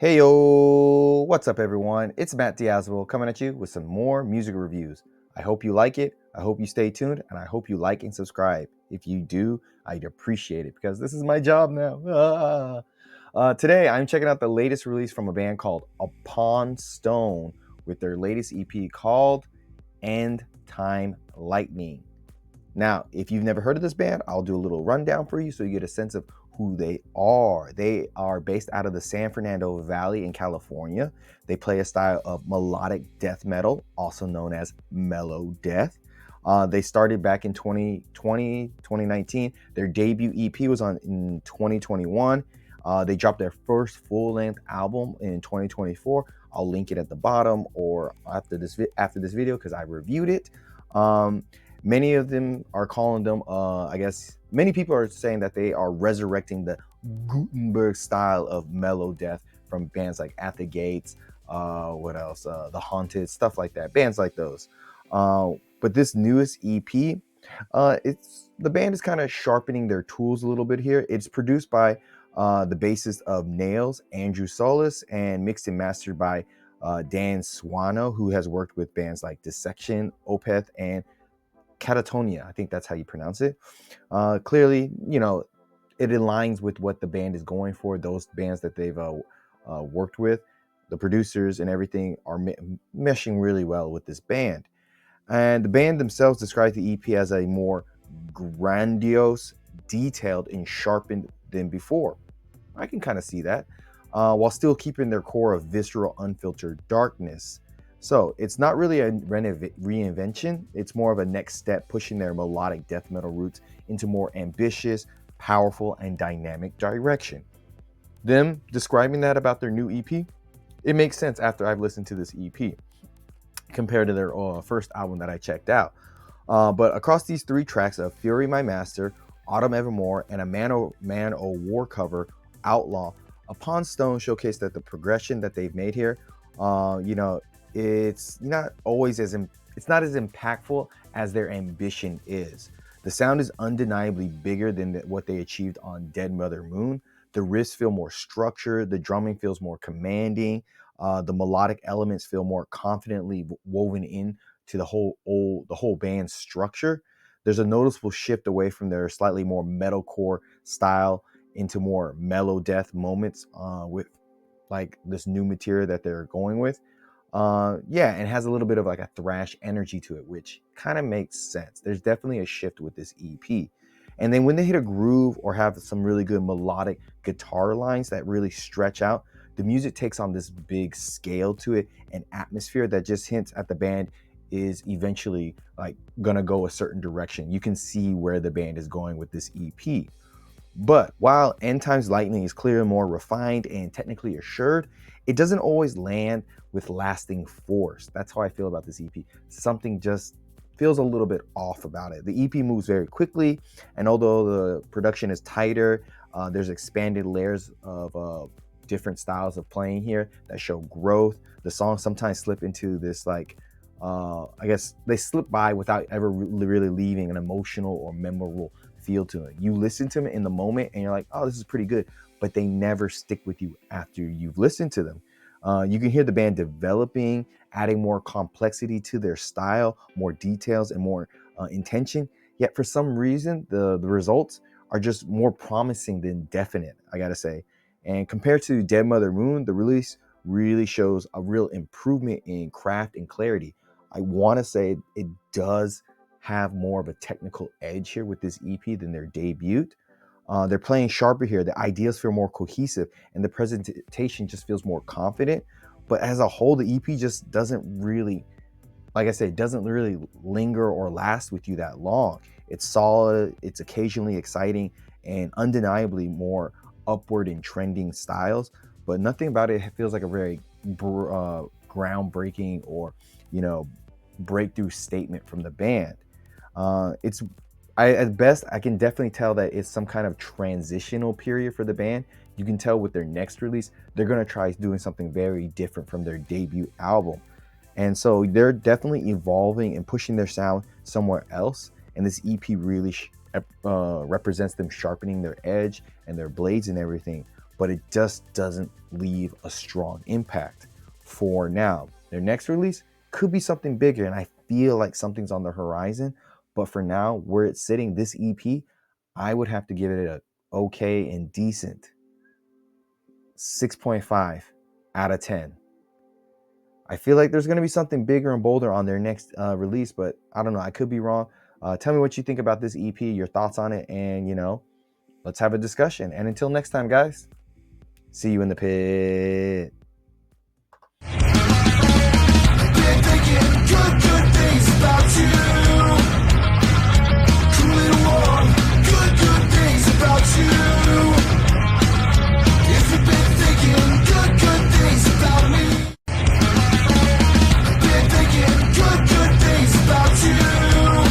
Hey yo, what's up everyone? It's Matt Diazabal coming at you with some more music reviews. I hope you like it, I hope you stay tuned, and I hope you like and subscribe. If you do, I'd appreciate it because this is my job now. Today, I'm checking out the latest release from a band called Upon Stone with their latest EP called End Time Lightning. Now, if you've never heard of this band, I'll do a little rundown for you so you get a sense of who they are. They are based out of the San Fernando Valley in California. They play a style of melodic death metal, also known as melodeath. They started back in 2020, 2019. Their debut EP was in 2021. They dropped their first full-length album in 2024. I'll link it at the bottom or after this video because I reviewed it. Many of them are calling them, I guess, many people are saying that they are resurrecting the Gothenburg style of melodeath from bands like At the Gates, what else? The Haunted, stuff like that. Bands like those. But this newest EP, the band is kind of sharpening their tools a little bit here. It's produced by the bassist of Nails, Andrew Solis, and mixed and mastered by Dan Swano, who has worked with bands like Dissection, Opeth, and Catatonia. I think that's how you pronounce it. Clearly, it aligns with what the band is going for. Those bands that they've worked with, the producers and everything are meshing really well with this band. And the band themselves describe the EP as a more grandiose, detailed, and sharpened than before. I can kind of see that, while still keeping their core of visceral, unfiltered darkness. So it's not really a reinvention. It's more of a next step, pushing their melodic death metal roots into more ambitious, powerful, and dynamic direction. Them describing that about their new EP, it makes sense after I've listened to this EP compared to their first album that I checked out. But across these three tracks of Fury My Master, Autumn Evermore, and a Man O' War cover, Outlaw, Upon Stone showcased that the progression that they've made here, it's not as impactful as their ambition is. The sound is undeniably bigger than what they achieved on Dead Mother Moon. The riffs feel more structured, the drumming feels more commanding, the melodic elements feel more confidently woven in to the whole band's structure. There's a noticeable shift away from their slightly more metalcore style into more mellow death moments with like this new material that they're going with. And has a little bit of like a thrash energy to it, which kind of makes sense. There's definitely a shift with this EP. And then when they hit a groove or have some really good melodic guitar lines that really stretch out, the music takes on this big scale to it, an atmosphere that just hints at the band is eventually like gonna go a certain direction. You can see where the band is going with this EP. But while End Times Lightning is clearly more refined and technically assured, it doesn't always land with lasting force. That's how I feel about this EP. Something just feels a little bit off about it. The EP moves very quickly, and although the production is tighter, there's expanded layers of different styles of playing here that show growth. The songs sometimes slip into this I guess they slip by without ever really leaving an emotional or memorable feel to it. You listen to them in the moment and you're like, oh, this is pretty good, but they never stick with you after you've listened to them. You can hear the band developing, adding more complexity to their style, more details, and more intention. Yet for some reason, the results are just more promising than definite, I gotta say. And compared to Dead Mother Moon, the release really shows a real improvement in craft and clarity. I want to say it does have more of a technical edge here with this EP than their debut. They're playing sharper here. The ideas feel more cohesive and the presentation just feels more confident. But as a whole, the EP just doesn't really, like I said, doesn't really linger or last with you that long. It's solid, it's occasionally exciting, and undeniably more upward and trending styles. But nothing about it feels like a very groundbreaking or, breakthrough statement from the band. At best, I can definitely tell that it's some kind of transitional period for the band. You can tell with their next release, they're going to try doing something very different from their debut album. And so they're definitely evolving and pushing their sound somewhere else. And this EP really represents them sharpening their edge and their blades and everything. but it just doesn't leave a strong impact for now. Their next release could be something bigger, and I feel like something's on the horizon. But for now, where it's sitting, this EP, I would have to give it a okay and decent 6.5 out of 10. I feel like there's going to be something bigger and bolder on their next release, but I don't know. I could be wrong. Tell me what you think about this EP, your thoughts on it, and, let's have a discussion. And until next time, guys, see you in the pit.